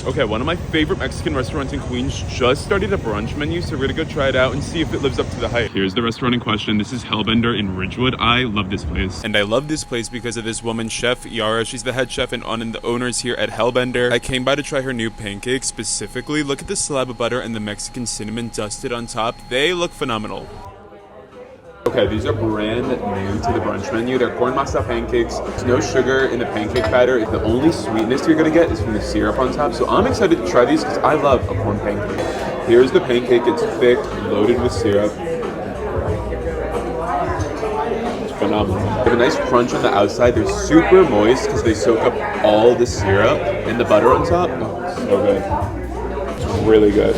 Okay, one of my favorite Mexican restaurants in Queens just started a brunch menu, so we're gonna go try it out and see if it lives up to the hype. Here's the restaurant in question. This is Hellbender in Ridgewood. I love this place. And I love this place because of this woman, Chef Yara. She's the head chef and the owners here at Hellbender. I came by to try her new pancakes specifically. Look at the slab of butter and the Mexican cinnamon dusted on top. They look phenomenal. Okay, these are brand new to the brunch menu. They're corn masa pancakes. There's no sugar in the pancake batter. The only sweetness you're gonna get is from the syrup on top. So I'm excited to try these because I love a corn pancake. Here's the pancake. It's thick, loaded with syrup. It's phenomenal. They have a nice crunch on the outside. They're super moist because they soak up all the syrup and the butter on top. Oh, so good. It's really good.